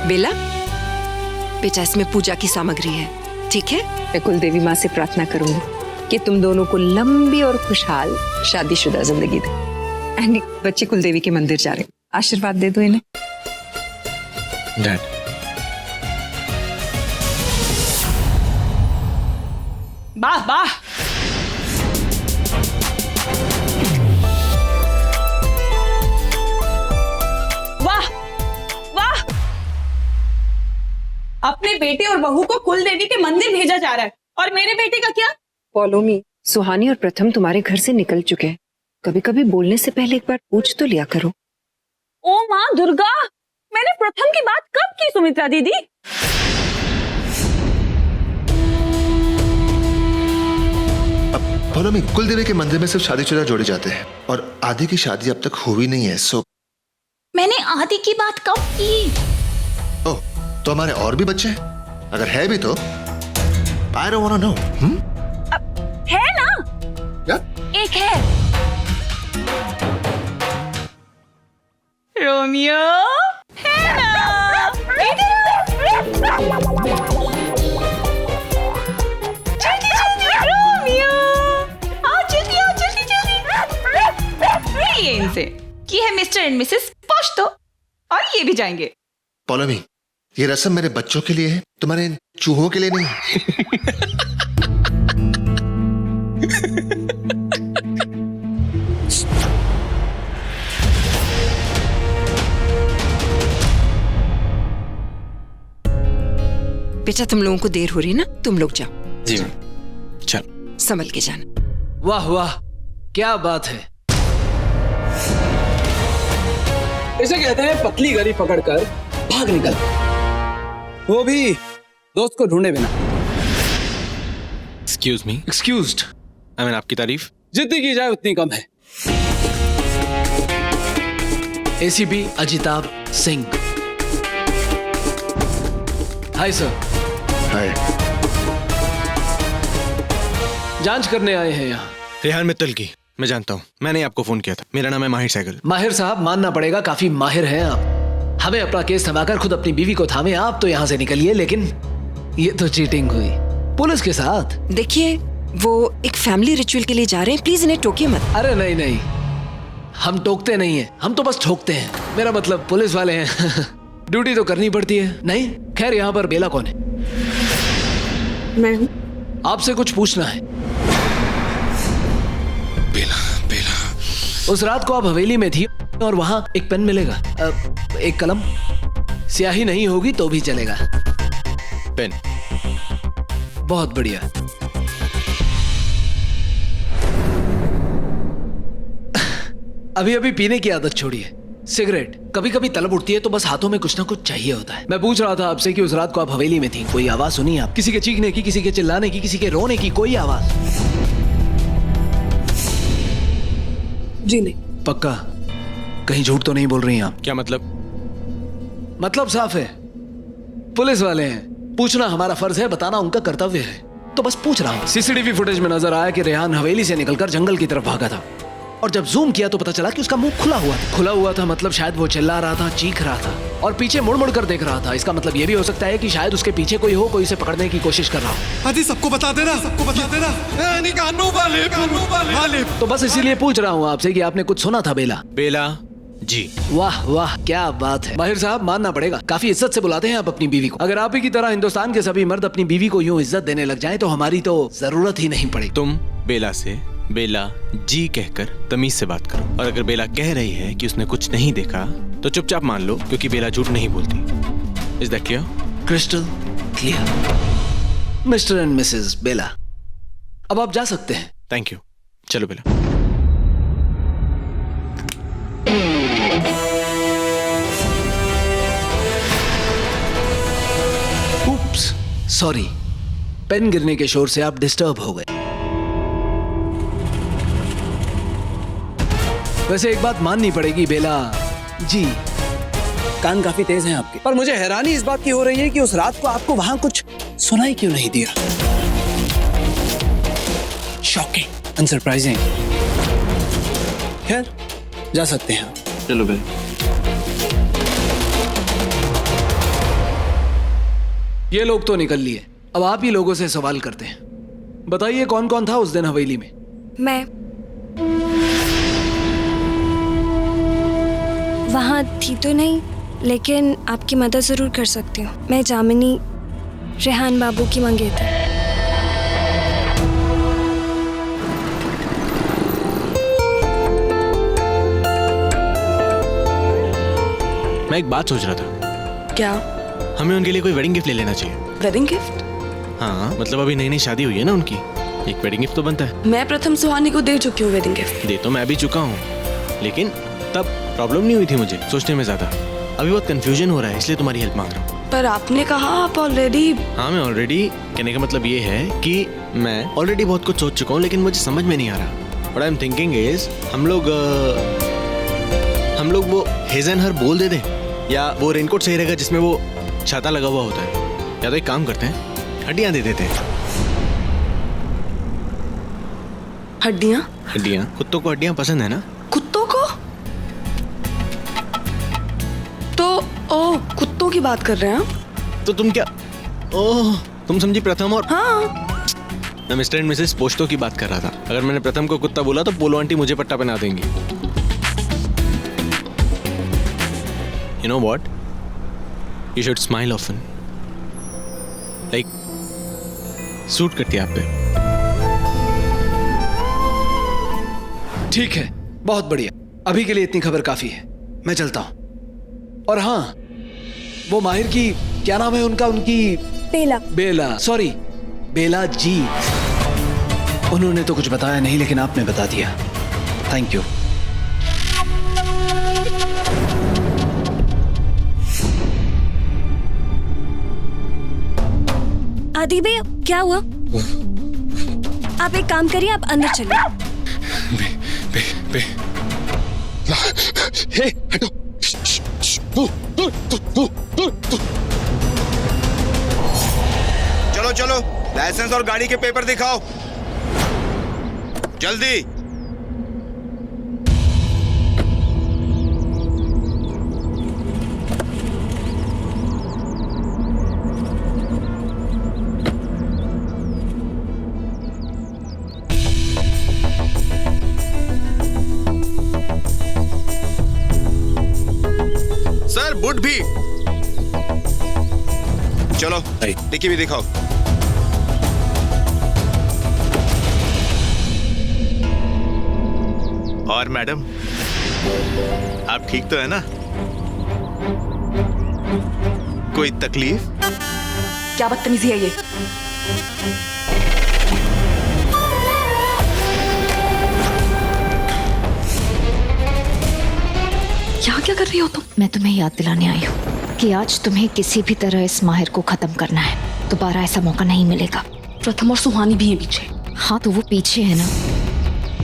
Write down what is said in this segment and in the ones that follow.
बेला, बेटा इसमें पूजा की सामग्री है, ठीक है? मैं कुलदेवी माँ से प्रार्थना करूंगी कि तुम दोनों को लंबी और खुशहाल शादीशुदा जिंदगी दे। एंड बच्चे कुलदेवी के मंदिर जा रहे हैं, आशीर्वाद दे दो इन्हें। डैड, वाह वाह, वाह वाह, अपने बेटे और बहू को कुलदेवी के मंदिर भेजा जा रहा है, और मेरे बेटे का क्या? Follow me. सुहानी और प्रथम तुम्हारे घर से निकल चुके हैं, कभी कभी बोलने से पहले एक बार पूछ तो लिया करो। ओ माँ दुर्गा, मैंने प्रथम की बात कब की सुमित्रा दीदी? फॉलो मी, कुलदेवी के मंदिर में सिर्फ शादीशुदा जोड़े जाते हैं और आदि की शादी अब तक हुई नहीं है। सो मैंने आदि की बात कब की? ओह, तो हमारे और भी बच्चे हैं? अगर है भी तो I don't want to know. है ना? क्या? एक है, रोमियो है ना? जल्दी जल्दी रोमियो, आओ जल्दी, आओ जल्दी जल्दी। ये इनसे की है मिस्टर एंड मिसेस पॉश तो, और ये भी जाएंगे। फॉलो मी, ये रस्म मेरे बच्चों के लिए है, तुम्हारे इन चूहों के लिए नहीं। बेटा तुम लोगों को देर हो रही है ना, तुम लोग जाओ। जी चल। संभल के जाना। वाह वाह, क्या बात है। इसे कहते हैं पतली गली पकड़कर भाग निकल, वो भी दोस्त को ढूंढे बिना। Excuse me. Excused. I mean आपकी तारीफ जितनी की जाए उतनी कम है। ACP Ajitabh Singh. Hi sir. Hi. जांच करने आए हैं यहाँ। रेहान मित्तल की, मैं जानता हूँ, मैंने आपको फोन किया था। मेरा नाम है माहिर सहगल। माहिर साहब, मानना पड़ेगा काफी माहिर हैं आप। हमें अपना केस थमाकर खुद अपनी बीवी को थामे आप तो यहाँ से निकलिए, लेकिन ये तो चीटिंग हुई पुलिस के साथ। देखिए वो एक फैमिली रिचुअल के लिए जा रहे हैं, प्लीज इन्हें टोकिए मत। अरे नहीं नहीं, हम टोकते नहीं हैं, हम तो बस ठोकते हैं। मेरा मतलब पुलिस वाले हैं। ड्यूटी तो करनी पड़ती है। नहीं खैर, यहाँ पर बेला कौन है? मैं हूँ। आपसे कुछ पूछना है। बेला, बेला। उस रात को आप हवेली में थी और वहाँ एक पेन मिलेगा, एक कलम, स्याही नहीं होगी तो भी चलेगा। पेन। बहुत बढ़िया। अभी अभी पीने की आदत छोड़िए, सिगरेट। कभी कभी तलब उठती है तो बस हाथों में कुछ ना कुछ चाहिए होता है। मैं पूछ रहा था आपसे कि उस रात को आप हवेली में थी, कोई आवाज सुनी आप? किसी के चीखने की, किसी के चिल्लाने की, किसी के रोने की कोई आवाज? जी नहीं। पक्का? कहीं झूठ तो नहीं बोल रही हैं आप? क्या मतलब? मतलब साफ है, पुलिस वाले हैं, पूछना हमारा फर्ज है, बताना उनका कर्तव्य है, तो बस पूछ रहा हूं। सीसीटीवी फुटेज में नजर आया कि रेहान हवेली से निकलकर जंगल की तरफ भागा था, और जब जूम किया तो पता चला कि उसका मुंह खुला हुआ था। खुला हुआ था मतलब शायद वो चिल्ला रहा था, चीख रहा था, और पीछे मुड़ मुड़ कर देख रहा था। इसका मतलब ये भी हो सकता है कि शायद उसके पीछे कोई हो, कोई उसे पकड़ने की कोशिश कर रहा हो। आदि सबको बता देना, सबको बता देना। कानू वाले। तो बस इसीलिए पूछ रहा हूँ आपसे कि आपने कुछ सुना था बेला? बेला जी। वाह वाह, क्या बात है। माहिर साहब, मानना पड़ेगा, काफी इज्जत से बुलाते हैं आप अपनी बीवी को। अगर आप ही की तरह हिंदुस्तान के सभी मर्द अपनी बीवी को यूं इज्जत देने लग जाएं तो हमारी तो जरूरत ही नहीं पड़ेगी। तुम बेला से बेला जी कहकर तमीज से बात करो, और अगर बेला कह रही है कि उसने कुछ नहीं देखा तो चुपचाप मान लो, क्योंकि बेला झूठ नहीं बोलती। Is that clear? Crystal clear. Mister and missus Bela, अब आप जा सकते हैं। Thank you. चलो बेला। उप्स, सॉरी, पेन गिरने के शोर से आप डिस्टर्ब हो गए। वैसे एक बात माननी पड़ेगी बेला जी, कान काफी तेज हैं आपके, पर मुझे हैरानी इस बात की हो रही है कि उस रात को आपको वहां कुछ सुनाई क्यों नहीं दिया। शॉकिंग, अनसरप्राइजिंग। खैर, जा सकते हैं आप। चलो बेला। ये लोग तो निकल लिए, अब आप ही लोगों से सवाल करते हैं। बताइए कौन कौन था उस दिन हवेली में? मैं वहाँ थी तो नहीं, लेकिन आपकी मदद ज़रूर कर सकती हूँ। मैं जामिनी रेहान बाबू की मंगेतर। मैं एक बात सोच रहा था, क्या? हमें उनके लिए कोई वेडिंग गिफ्ट ले लेना चाहिए। Wedding gift? हाँ, मतलब अभी नई नई शादी हुई है ना उनकी, एक वेडिंग गिफ्ट तो बनता है। मैं प्रथम सुहानी को दे चुकी हूँ वेडिंग गिफ्ट। दे तो मैं भी चुका हूँ, लेकिन तब प्रॉब्लम नहीं हुई थी मुझे सोचने में ज्यादा। अभी बहुत कंफ्यूजन हो रहा है, इसलिए तुम्हारी हेल्प मांग रहा हूँ। पर आपने कहा आप ऑलरेडी। हाँ, मैं ऑलरेडी कहने का मतलब ये है कि मैं ऑलरेडी बहुत कुछ सोच चुका हूँ, लेकिन मुझे समझ में नहीं आ रहा। What I am thinking is हम लोग वो हेज एंड हर बोल दे दें, या वो रेनकोट सही रहेगा जिसमें वो छाता लगा हुआ होता है, या तो एक काम करते हैं, हड्डियां दे देते हैं। हड्डियाँ? हड्डियां? कुत्तों को हड्डियां पसंद है ना? कुत्तों को? तो कुत्तों की बात कर रहे हैं आप? तो तुम क्या, ओह तुम समझी प्रथम और हाँ। मैं मिस्टर एंड मिसेस पोस्टो की बात कर रहा था। अगर मैंने प्रथम को कुत्ता बोला तो पोलो आंटी मुझे पट्टा पहना देंगी। You know what? You should smile often. Like, suit करती है आप पे। ठीक है, बहुत बढ़िया। अभी के लिए इतनी खबर काफी है, मैं चलता हूं। और हाँ, वो माहिर की क्या नाम है उनका? उनकी बेला, सॉरी बेला जी। उन्होंने तो कुछ बताया नहीं, लेकिन आपने बता दिया, थैंक यू। आदि भैया, क्या हुआ? आप एक काम करिए, आप अंदर चलिए। हे हटो। चलो चलो, लाइसेंस और गाड़ी के पेपर दिखाओ जल्दी। सर बुट भी। चलो डिक्की भी दिखाओ। और मैडम, आप ठीक तो है ना? कोई तकलीफ? क्या बदतमीजी है ये? यहाँ क्या कर रही हो तुम? मैं तुम्हें याद दिलाने आई हूँ कि आज तुम्हें किसी भी तरह इस माहिर को खत्म करना है। दोबारा ऐसा मौका नहीं मिलेगा। प्रथम और सुहानी भी है पीछे। हाँ, तो वो पीछे है ना,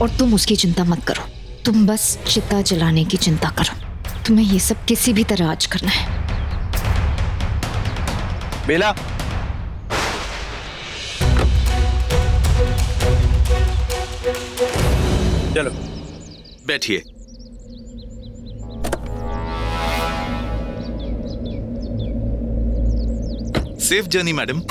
और तुम उसकी चिंता मत करो। तुम बस चिता जलाने की चिंता करो। तुम्हें ये सब किसी भी तरह आज करना है। बेला, चलो बैठिए। Safe journey madam.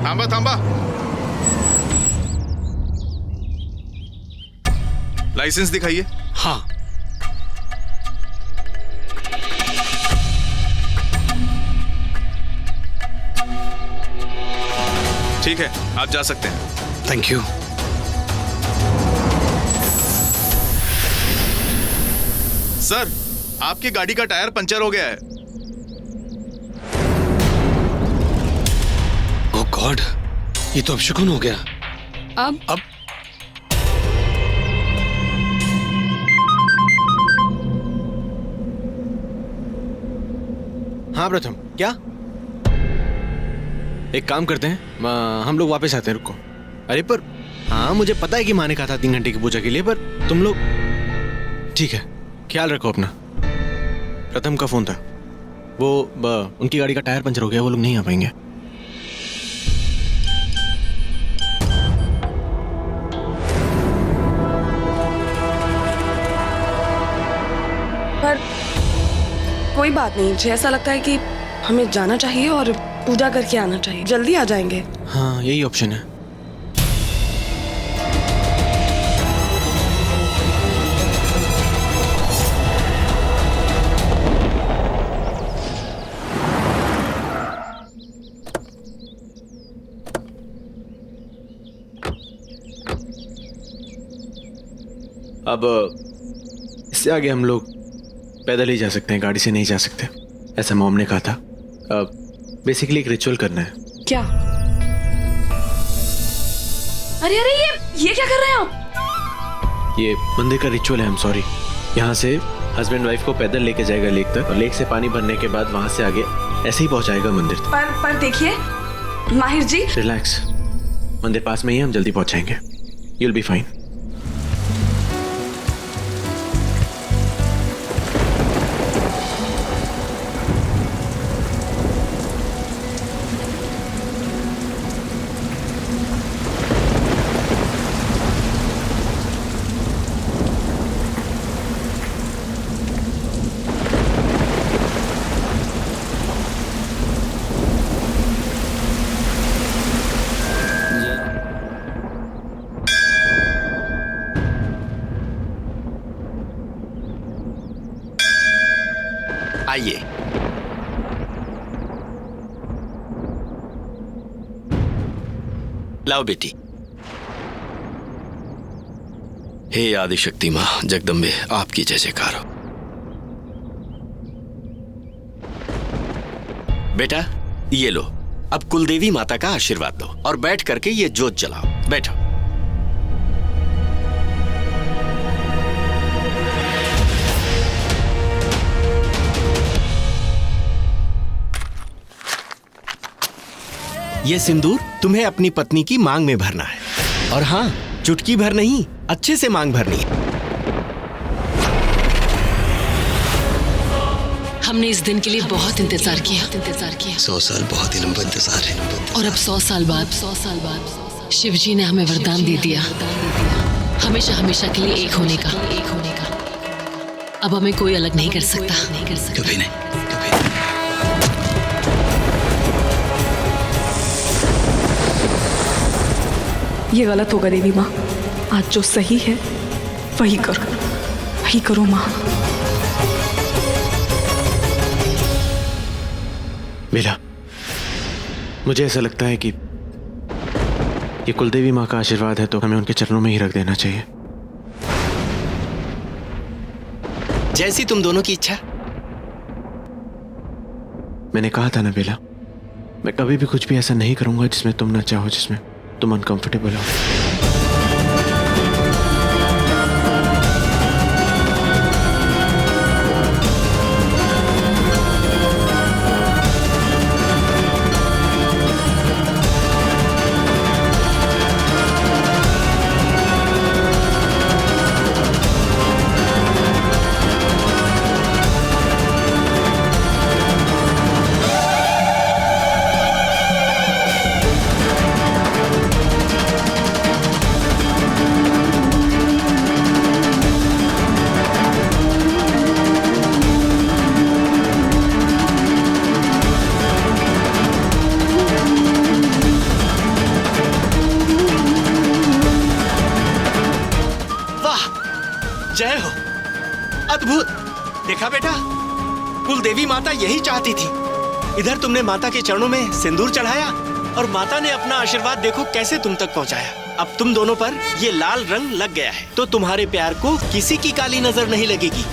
थांबा थांबा। लाइसेंस दिखाइए। हाँ, ठीक है, आप जा सकते हैं। Thank you. सर, आपकी गाड़ी का टायर पंचर हो गया है। ओह गॉड, ये तो अब शुक्र हो गया। अब हाँ प्रथम, क्या? एक काम करते हैं, हम लोग वापस आते हैं, रुको। अरे पर हाँ, मुझे पता है कि माँ ने कहा था 3 घंटे की पूजा के लिए, पर तुम लोग ठीक है, ख्याल रखो अपना। प्रथम का फोन था, वो उनकी गाड़ी का टायर पंचर हो गया, वो लोग नहीं आ पाएंगे। पर कोई बात नहीं, मुझे ऐसा लगता है कि हमें जाना चाहिए और पूजा करके आना चाहिए। जल्दी आ जाएंगे। हाँ, यही ऑप्शन है। अब इससे आगे हम लोग पैदल ही जा सकते हैं, गाड़ी से नहीं जा सकते, ऐसा मॉम ने कहा था। बेसिकली एक रिचुअल करना है। क्या? अरे अरे ये क्या कर रहे हैं आप? ये मंदिर का रिचुअल है, आई एम सॉरी। यहाँ से हस्बैंड वाइफ को पैदल लेके जाएगा लेक तक, और लेक से पानी भरने के बाद वहां से आगे ऐसे ही पहुंचाएगा मंदिर तक। पर देखिए माहिर जी, रिलैक्स, मंदिर पास में ही, हम जल्दी पहुंचाएंगे। You will be fine. आइए। लाओ बेटी। हे आदिशक्ति माँ जगदम्बे, आपकी जय जयकार हो। बेटा ये लो, अब कुलदेवी माता का आशीर्वाद लो और बैठ करके ये जोत जलाओ। बैठो। ये सिंदूर तुम्हें अपनी पत्नी की मांग में भरना है, और हाँ, चुटकी भर नहीं, अच्छे से मांग भरनी है। हमने इस दिन के लिए बहुत इंतजार किया। 100 साल बहुत ही लंबा इंतजार है। और अब 100 साल बाद शिवजी ने हमें वरदान दे दिया, हमेशा हमेशा के लिए एक होने का। अब हमें कोई अलग नहीं कर सकता। कभी नहीं, कभी नहीं। ये गलत होगा देवी माँ। आज जो सही है वही करो माँ। बेला, मुझे ऐसा लगता है कि ये कुलदेवी माँ का आशीर्वाद है, तो हमें उनके चरणों में ही रख देना चाहिए। जैसी तुम दोनों की इच्छा। मैंने कहा था ना बेला, मैं कभी भी कुछ भी ऐसा नहीं करूंगा जिसमें तुम ना चाहो, जिसमें तुम अनकंफर्टेबल हो। जय हो। अद्भुत। देखा बेटा, कुलदेवी माता यही चाहती थी। इधर तुमने माता के चरणों में सिंदूर चढ़ाया और माता ने अपना आशीर्वाद देखो कैसे तुम तक पहुंचाया। अब तुम दोनों पर ये लाल रंग लग गया है, तो तुम्हारे प्यार को किसी की काली नजर नहीं लगेगी।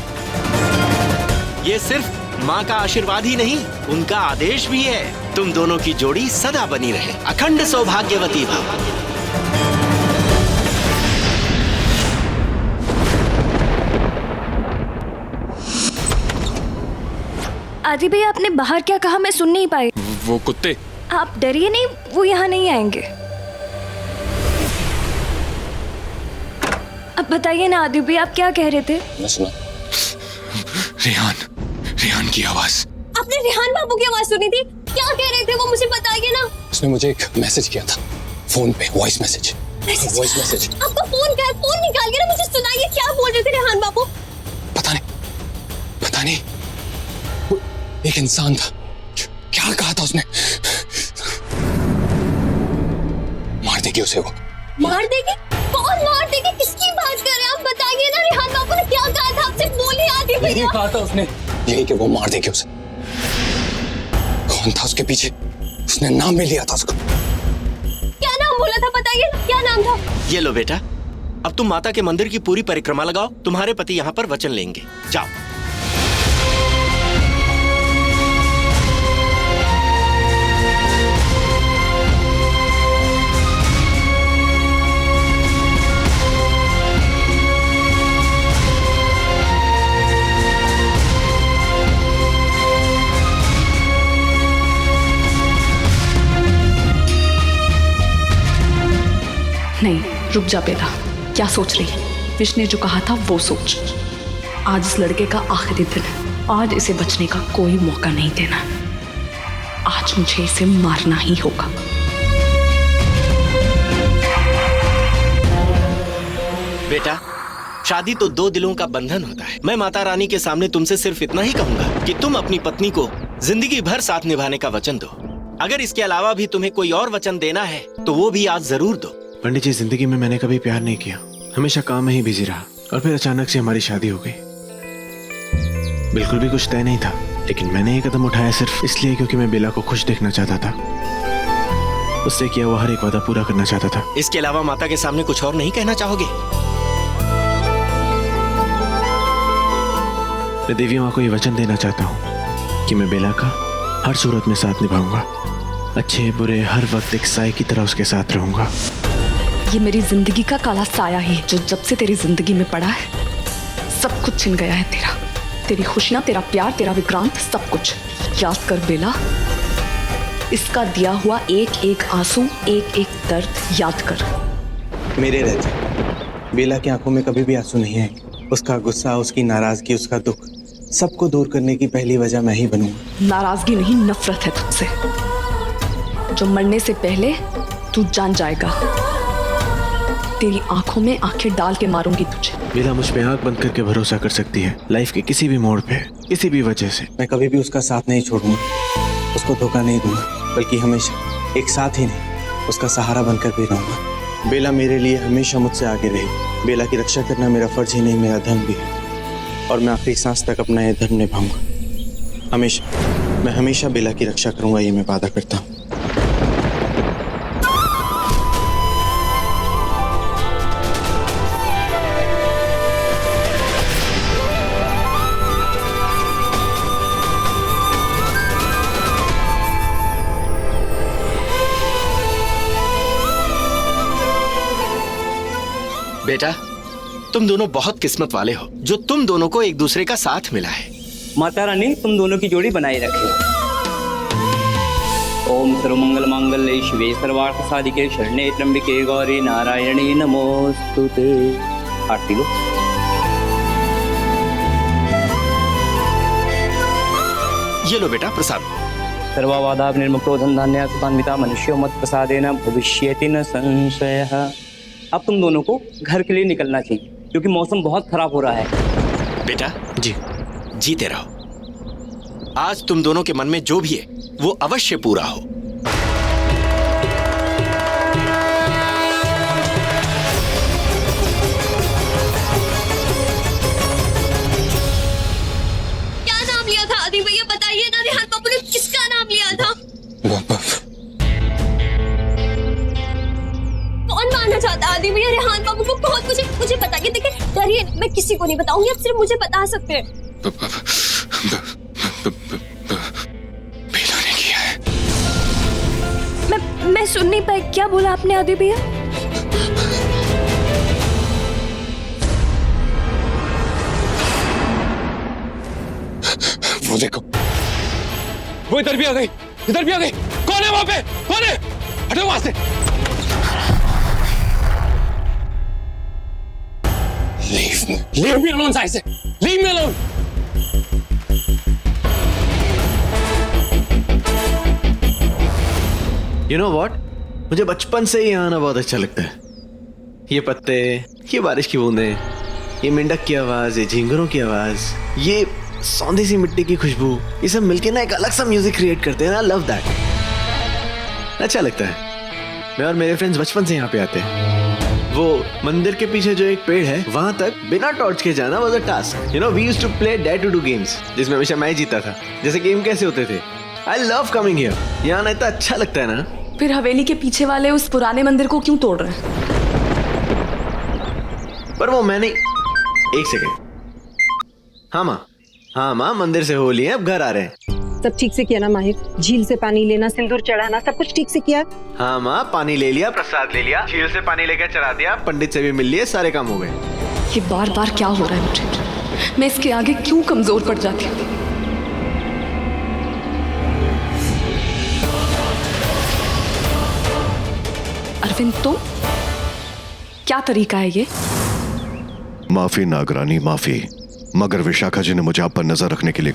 ये सिर्फ माँ का आशीर्वाद ही नहीं, उनका आदेश भी है। तुम दोनों की जोड़ी सदा बनी रहे, अखंड सौभाग्यवती भव। आदि भैया आपने बाहर क्या कहा मैं सुन नहीं पाई। वो कुत्ते। आप डरिए नहीं, वो यहाँ नहीं आएंगे। अब बताइए ना आदि भैया आप क्या कह रहे थे? मैं सुना। रेहान की आवाज। आपने रेहान बाबू की आवाज सुनी थी? क्या कह रहे थे वो मुझे बताइए ना। उसने मुझे एक मैसेज किया था फोन पे, वॉइस मैसेज। Voice message. आपका फोन निकाल के ना मुझे सुनाइए, क्या बोल रहे थे रेहान बाबू? पता नहीं वो एक इंसान था। क्या कहा था उसने? मार देगी उसे वो। मार देगी? कौन मार देगी? किसकी बात कर रहे हैं आप? बताइए ना रेहान बाबू ने क्या कहा था आपसे? बोलिए आदि भैया। यही कहा था उसने, यही कि वो मार देगी उसे। कौन था उसके पीछे? उसने नाम भी लिया था उसको। क्या नाम बोला था बताइए ना, क्या नाम था? ये लो बेटा, अब तुम माता के मंदिर की पूरी परिक्रमा लगाओ, तुम्हारे पति यहाँ पर वचन लेंगे। जाओ। नहीं, रुक जा बेटा, क्या सोच रही है? विश ने जो कहा था वो सोच। आज इस लड़के का आखिरी दिन है, आज इसे बचने का कोई मौका नहीं देना। आज मुझे इसे मारना ही होगा। बेटा, शादी तो दो दिलों का बंधन होता है। मैं माता रानी के सामने तुमसे सिर्फ इतना ही कहूंगा कि तुम अपनी पत्नी को जिंदगी भर साथ निभाने का वचन दो। अगर इसके अलावा भी तुम्हें कोई और वचन देना है तो वो भी आज जरूर दो। पंडित जी, जिंदगी में मैंने कभी प्यार नहीं किया, हमेशा काम में ही बिजी रहा, और फिर अचानक से हमारी शादी हो गई। बिल्कुल भी कुछ तय नहीं था, लेकिन मैंने ये कदम उठाया सिर्फ इसलिए क्योंकि मैं बेला को खुश देखना चाहता था। उससे किया हुआ हर एक वादा पूरा करना चाहता था। इसके अलावा माता के सामने कुछ और नहीं कहना चाहोगे? मैं देवी माँ को ये वचन देना चाहता हूँ कि मैं बेला का हर सूरत में साथ निभाऊंगा। अच्छे बुरे हर वक्त एक साए की तरह उसके साथ रहूंगा। ये मेरी जिंदगी का काला साया ही है जो जब से तेरी जिंदगी में पड़ा है सब कुछ छिन गया है तेरा। तेरी खुशियां, तेरा प्यार, तेरा विक्रांत, सब कुछ। याद कर बेला, इसका दिया हुआ एक एक आंसू, एक एक दर्द याद कर। मेरे रहते बेला की आंखों में कभी भी आंसू नहीं आएंगे। उसका गुस्सा, उसकी नाराजगी, उसका दुख, सबको दूर करने की पहली वजह मैं ही बनूंगा। नाराजगी नहीं, नफरत है तुझसे, जो मरने से पहले तू जान जाएगा। तेरी आंखों में आंखें डाल के मारूंगी तुझे। बेला मुझ पे आंख बंद करके भरोसा कर सकती है, लाइफ के किसी भी मोड़ पे, किसी भी वजह से। मैं कभी भी उसका साथ नहीं छोड़ूंगा, उसको धोखा नहीं दूंगा, बल्कि हमेशा एक साथ ही नहीं उसका सहारा बनकर भी रहूंगा। बेला मेरे लिए हमेशा मुझसे आगे रही। बेला की रक्षा करना मेरा फर्ज ही नहीं, मेरा धर्म भी है, और मैं आखिरी सांस तक अपना ये धर्म निभाऊंगा। हमेशा, मैं हमेशा बेला की रक्षा करूंगा, ये मैं वादा करता हूँ। बेटा, तुम दोनों बहुत किस्मत वाले हो जो तुम दोनों को एक दूसरे का साथ मिला है। माता रानी तुम दोनों की जोड़ी बनाए रखे। ओम सर्वमंगल मांगल्ये शिवे सर्वार्थ साधिके शरण्ये त्र्यंबके गौरी नारायणी नमोस्तुते। आरती लो। ये लो बेटा प्रसाद। सर्ववादा निर्मुक्तो धनधान्य सुतान्विता मनुष्यो मत प्रसादेन भविष्यति न संशयः। अब तुम दोनों को घर के लिए निकलना चाहिए क्योंकि मौसम बहुत खराब हो रहा है। बेटा जी, जीते रहो। आज तुम दोनों के मन में जो भी है वो अवश्य पूरा हो। क्या नाम लिया था आदि भैया? बताइए ना, रेहान बाबू ने किसका नाम लिया था? कौन मानना चाहता आदि भैया? रेहान बाबू को बहुत मुझे बताइए। देखिए डरिए, मैं किसी को नहीं बताऊंगी, आप सिर्फ मुझे बता सकते हैं। बेला ने किया है। मैं सुन नहीं पाई, क्या बोला आपने आदि भैया? वो देखो, वो इधर भी आ गई, इधर भी आ गई। कौन है वहां पे? कौन है? हटो वहां से। Leave me alone, I say. Leave me alone. You know what? मुझे बचपन से ही यहाँ आना बहुत अच्छा लगता है। ये पत्ते, ये बारिश की बूंदें, ये मेंढक की आवाज, ये झींगरों की आवाज, ये सौंधी सी मिट्टी की खुशबू, ये सब मिलके ना एक अलग सा म्यूजिक क्रिएट करते हैं ना। Love that. अच्छा लगता है। मैं और मेरे फ्रेंड्स बचपन से यहाँ पे आते हैं। वो मंदिर के पीछे जो एक पेड़ है वहां तक बिना टॉर्च के जाना was a task. You know we used to play dare to do games जिसमें हमेशा मैं जीता था। जैसे गेम कैसे होते थे? I love coming here. यहाँ ना इतना अच्छा लगता है ना। फिर हवेली के पीछे वाले उस पुराने मंदिर को क्यों तोड़ रहे हैं? पर वो मैंने एक सेकेंड। हाँ माँ मंदिर से हो लिए, अब घर आ रहे हैं। सब ठीक से किया ना माहिर? झील से पानी लेना, सिंदूर चढ़ाना, सब कुछ ठीक से किया? हाँ माँ, पानी ले लिया, प्रसाद ले लिया, झील से पानी लेकर चढ़ा दिया, पंडित से भी मिल लिए, सारे काम हो गए। ये बार बार क्या हो रहा है मुझे? मैं इसके आगे क्यों कमजोर पड़ जाती हूँ? अरविंद, तुम क्या तरीका है ये? माफी नागरानी, माफी। मगर विशाखा जी ने मुझे आप पर नजर रखने के लिए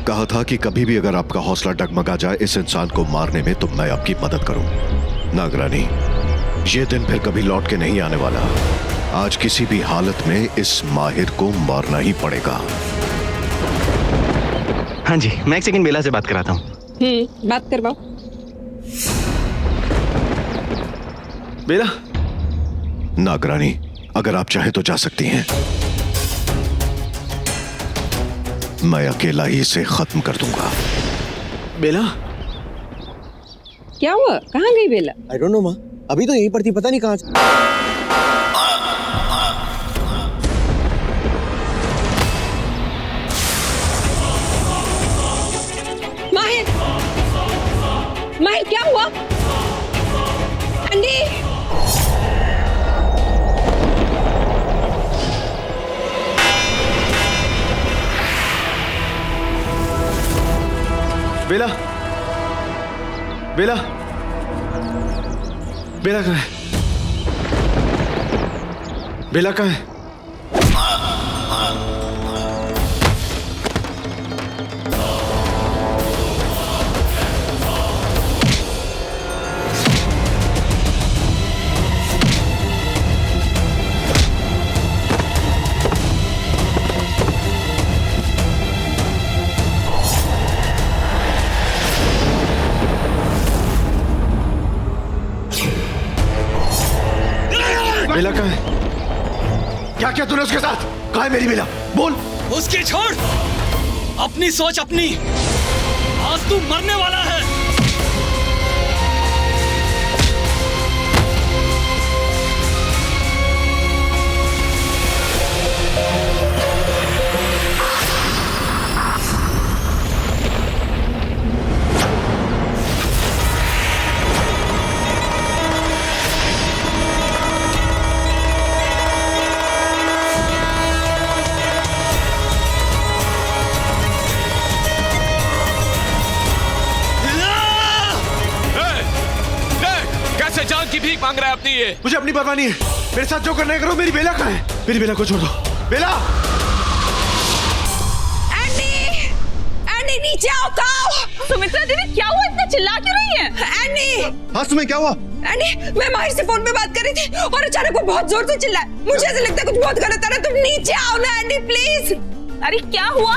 कहा था कि कभी भी अगर आपका हौसला डगमगा जाए इस इंसान को मारने में तो मैं आपकी मदद करूं। नागरानी, ये दिन फिर कभी लौट के नहीं आने वाला। आज किसी भी हालत में इस माहिर को मारना ही पड़ेगा। हाँ जी, मैं एक सेकंड बेला से बात कराता हूँ। बात करवाओ। बेला। नागरानी, अगर आप चाहे तो जा सकती हैं। मैं अकेला ही इसे खत्म कर दूंगा। बेला, क्या हुआ? कहाँ गई बेला? आई डोंट नो माँ, अभी तो यहीं पर थी, पता नहीं कहाँ। माहिर, माहिर क्या हुआ? अंडी, बेला, बेला, बेला कहाँ है? बेला कहाँ है? बेला कहाँ है? क्या किया तूने उसके साथ? कहाँ है मेरी बेला? बोल। उसकी छोड़, अपनी सोच अपनी। आज तू मरने वाला है। जान की भीख मांग रहा है अपनी। ये मुझे अपनी परवाह नहीं है। मेरे साथ जो करना है करो। मेरी बेला कहाँ है? मेरी बेला को छोड़ दो। बेला! एंडी! एंडी नीचे आओ, खाओ। सुमित्रा दीदी, क्या हुआ? इतना चिल्ला क्यों रही है? एंडी! हाँ तुम्हें क्या हुआ? एंडी, मैं माहिर से फोन पे बात कर रही थी और अचानक वो बहुत जोर से चिल्लाए। मुझे ऐसा लगता है कुछ बहुत गलत हो रहा है। तुम नीचे आओ ना एंडी, प्लीज। अरे क्या हुआ?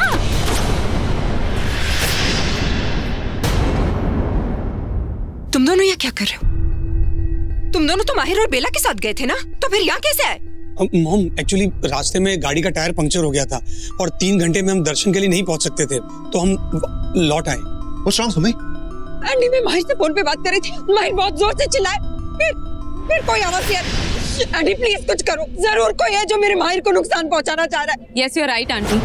तुम दोनों यहाँ क्या कर रहे हो? तुम दोनों तो माहिर और बेला के साथ गए थे ना, तो फिर यहाँ कैसे आए? मॉम, एक्चुअली रास्ते में गाड़ी का टायर पंक्चर हो गया था और 3 घंटे में हम दर्शन के लिए नहीं पहुंच सकते थे, तो हम लौट आए। What's wrong, Sumi? एंडी, मैं माहिर से फोन पे बात कर रही थी। माहिर बहुत जोर से चिल्लाए। फिर कोई आवाज किया। एंडी प्लीज कुछ करो। जरूर कोई है जो मेरे माहिर को नुकसान पहुंचाना चाह रहा है। Yes, you are right aunty.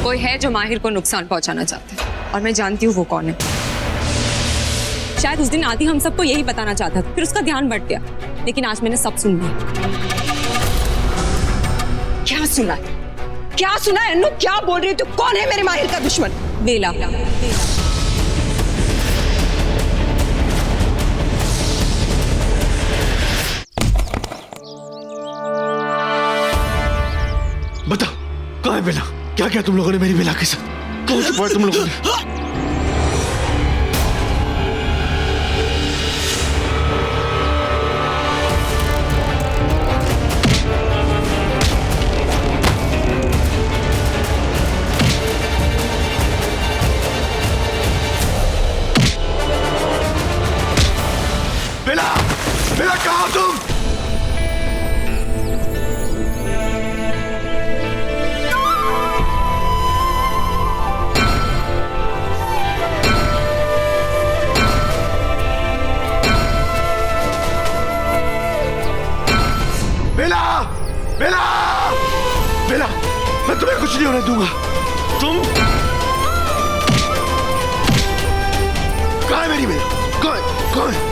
कोई है जो माहिर को नुकसान पहुंचाना चाहता है और मैं जानती हूँ वो कौन है। शायद उस दिन आदि हम सबको यही बताना चाहता था, फिर उसका ध्यान भट गया, लेकिन आज मैंने सब सुन लिया। सुना है? क्या सुना है अन्नू? क्या बोल रही है तू? कौन है मेरे माहिर का दुश्मन? बेला। बता कहाँ है बेला? क्या क्या तुम लोगों ने मेरी बेला के साथ? कौन छुपाया तुम लोगों ने? बेला, बेला कहाँ हो तुम? बेला, बेला, बेला, मैं तुम्हें कुछ नहीं होने दूंगा। तुम कहाँ है मेरी बेला? कौन है? कौन है?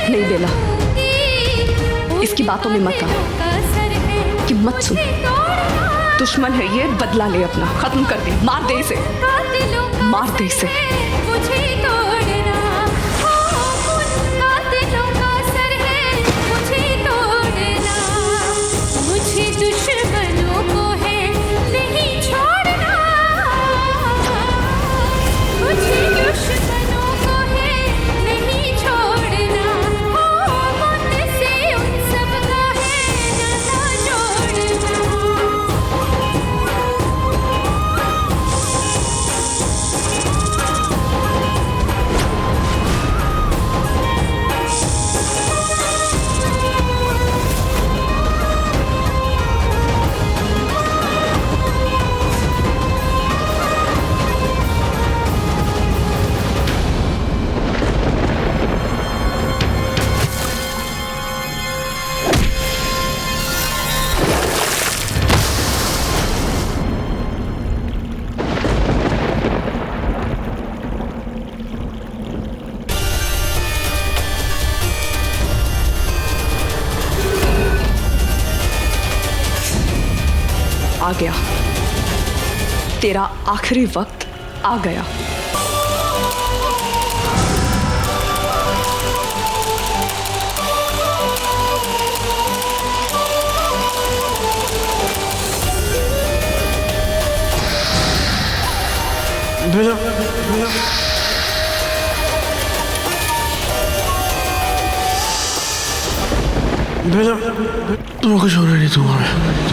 नहीं बेला, इसकी बातों में मत आ कि मत सुन। दुश्मन है ये, बदला ले अपना, खत्म कर दे, मार दे इसे, मार दे इसे। आ गया, तेरा आखिरी वक्त आ गया। बेला, बेला, बेला, तुम्हें कुछ होने नहीं दूंगा मैं।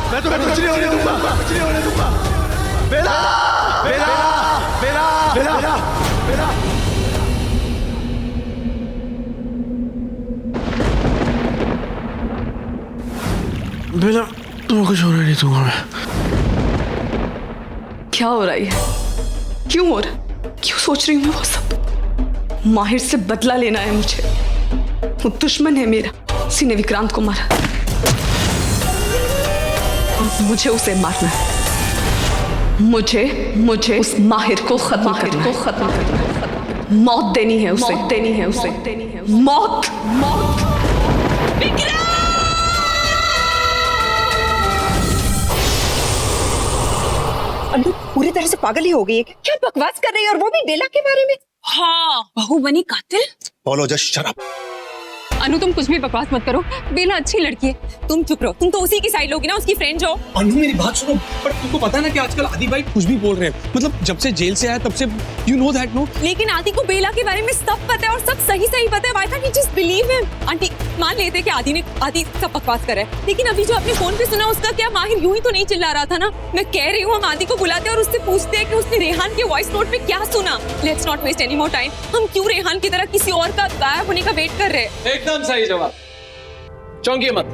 मैं तुम्हें कुछ नहीं होने दूंगा, कुछ नहीं होने दूंगा। बेला, बेला, बेला, बेला, बेला। बेला तुम्हें कुछ होने नहीं दूंगा मैं। क्या हो रही है? क्यों हो रहा? क्यों सोच रही हूँ मैं वो सब? माहिर से बदला लेना है मुझे। वो दुश्मन है मेरा, उसी ने विक्रांत को मारा। मुझे उसे मारना है। मुझे उस माहिर को खत्म करना है। मौत देनी है उसे। मौत। अन्नू पूरी तरह से पागल ही हो गई है क्या? बकवास कर रही है और वो भी बेला के बारे में। हाँ, बहू बनी कातिल। बोलो जस्ट शट अप। अनु तुम कुछ भी बकवास मत करो, बेला अच्छी लड़की है। तुम चुप रहो, तुम तो उसी की साइड लोगी ना, उसकी फ्रेंड जो। अनु मेरी बात सुनो, पर तुमको पता है ना कि आजकल आदि भाई कुछ भी बोल रहे हैं। मतलब जब से जेल से आया तब से यू नो दैट नो। लेकिन आदि को बेला के बारे में सब पता है और सब सही पता है। Why can't we just believe him? Aunty मान लेते कि आदि सब बकवास कर रहा है, लेकिन अभी जो आपने फोन पे सुना उसका क्या? माहिर यूं ही तो नहीं चिल्ला रहा था ना। मैं कह रही हूँ हम आदि को बुलाते हैं और उससे पूछते हैं कि उसने रेहान के वॉइस नोट पे क्या सुना। Let's not waste any more time. हम क्यों रेहान की तरह किसी और का गायब होने का वेट कर रहे हैं? एकदम सही जवाब। चौंकिए मत,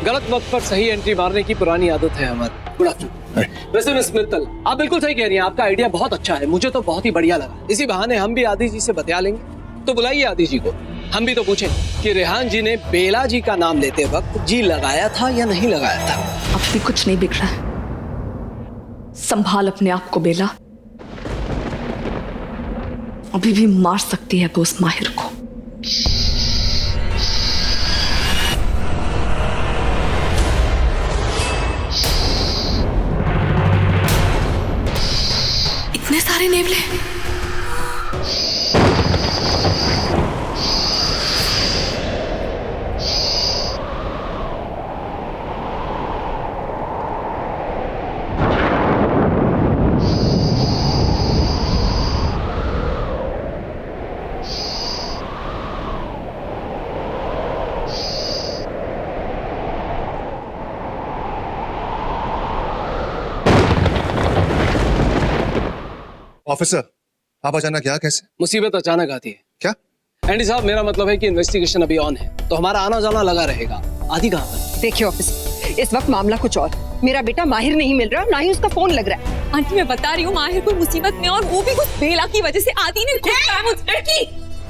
गलत वक्त पर सही एंट्री मारने की पुरानी आदत है हमारी। Good afternoon. वैसे मिस मित्तल, आप बिल्कुल सही कह रही हैं, आपका आइडिया बहुत अच्छा है, मुझे तो बहुत ही बढ़िया लगा। इसी बहाने हम भी आदि जी से बतिया लेंगे। तो बुलाइए आदि जी को, हम भी तो पूछें कि रेहान जी ने बेला जी का नाम लेते वक्त जी लगाया था या नहीं लगाया था। अब भी कुछ नहीं बिगड़ा है। संभाल अपने आप को बेला, अभी भी मार सकती है वो उस माहिर को। इतने सारे नेवले। ऑफिसर, आप अचानक क्या? कैसे? मुसीबत अचानक आती है। क्या? एंडी साहब, मेरा मतलब है कि इन्वेस्टिगेशन अभी ऑन है, तो हमारा आना जाना लगा रहेगा। आदि कहाँ पर? देखिए ऑफिसर, इस वक्त मामला कुछ और। मेरा बेटा माहिर नहीं मिल रहा, ना ही उसका फोन लग रहा है। आंटी मैं बता रही हूँ, माहिर कोई मुसीबत में, और वो भी कुछ बेला की वजह से। आदि ने लड़की,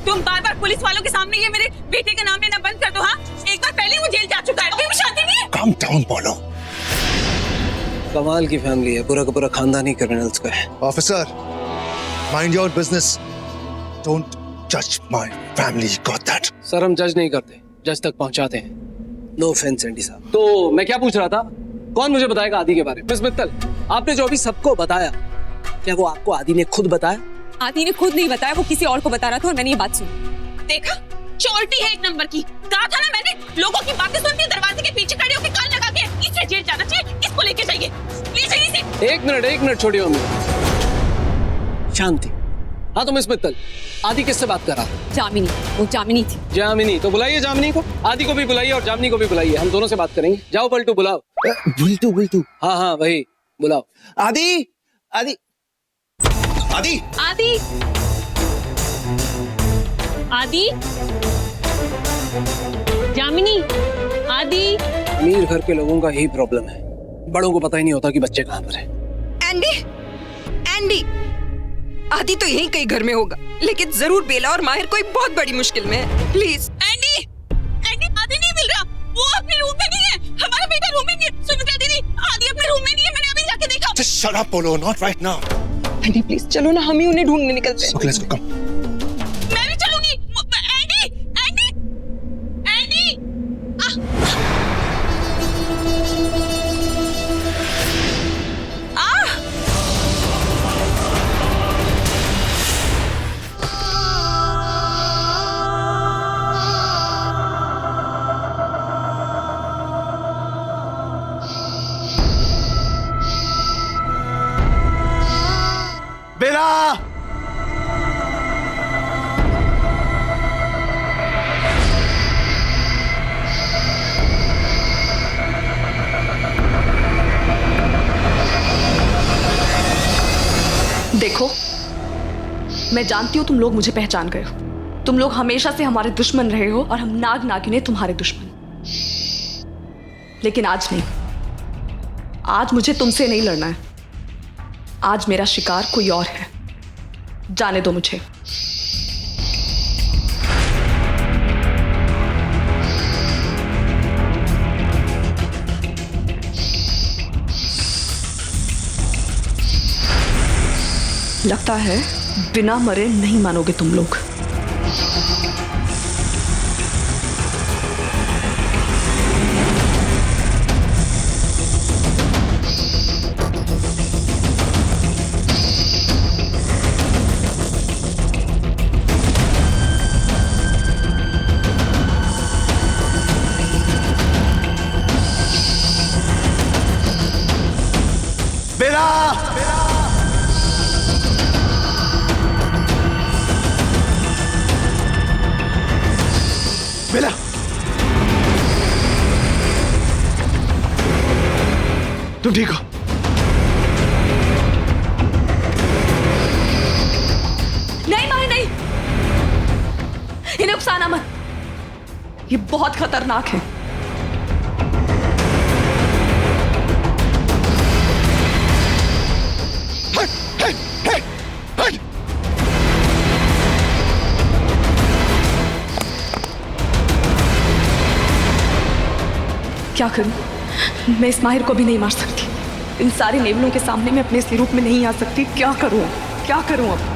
तुम बार-बार पुलिस वालों के सामने ये मेरे बेटे का नाम लेना बंद कर दो। हाँ, एक बार पहले वो जेल जा चुका है, अभी भी शादी नहीं है। काम डाउन बोलो। कमाल की फैमिली है, पूरा का पूरा खानदान ही क्रिमिनल्स का है। Officer, mind your business, don't जज my family, got that? Sir हम जज नहीं करते, जज तक पहुंचाते हैं। नो ऑफेंस एंडी साहब। तो मैं क्या पूछ रहा था, कौन मुझे बताएगा आदि के बारे में? मिस मित्तल, आपने जो अभी सबको बताया, क्या वो आपको आदि ने खुद बताया? आदि ने खुद नहीं बताया, वो किसी और को बता रहा था और मैंने ये बात सुनी। देखा, चोरटी है एक नंबर की। कहा था ना मैंने, लोगों की बातें सुनती दरवाजे के पीछे खड़े होकर कान लगा के, इसे जेल जाना चाहिए, इसको लेके जाइए, ले जाइए इसे। एक मिनट छोड़िए मम्मी, शांति। हाँ तो मिस मित्तल, आदि किससे बात कर रहा था? जामिनी, वो जामिनी थी। जामिनी? तो बुलाइए जामिनी को, आदि को भी बुलाइए और जामिनी को भी बुलाइए, हम दोनों से बात करेंगे। जाओ पलटू, बुलाओ। बुलटू। हाँ वही, बुलाओ। आदि। जामिनी, आदि। अमीर घर के लोगों का यही प्रॉब्लम है, बड़ों को पता ही नहीं होता कि बच्चे कहाँ पर है। एंडी, आदि तो यहीं कहीं घर में होगा, लेकिन जरूर बेला और माहिर कोई बहुत बड़ी मुश्किल में है। प्लीज एंडी, आदि नहीं मिल रहा, वो अपने रूम में नहीं है, हमारा बेटा रूम में नहीं है। सुमित्रा दीदी, आदि अपने रूम में नहीं है, मैंने अभी जाके देखा। Just shut up, Polo, not right now. Andy please चलो ना, हम ही उन्हें ढूंढने निकलते हैं। Okay, let's go, come. मैं भी चलूंगी। एंडी, बेला! देखो, मैं जानती हूँ तुम लोग मुझे पहचान गए हो। तुम लोग हमेशा से हमारे दुश्मन रहे हो और हम नाग नागिनें तुम्हारे दुश्मन। लेकिन आज नहीं। आज मुझे तुमसे नहीं लड़ना है। आज मेरा शिकार कोई और है। जाने दो मुझे। लगता है बिना मरे नहीं मानोगे तुम लोग। बेला, तुम ठीक हो? नहीं माही नहीं, इन्हें उकसाना मत। ये बहुत खतरनाक है। क्या करूं? मैं इस माहिर को भी नहीं मार सकती। इन सारे नेवलों के सामने मैं अपने इस रूप में नहीं आ सकती। क्या करूं? क्या करूं अब?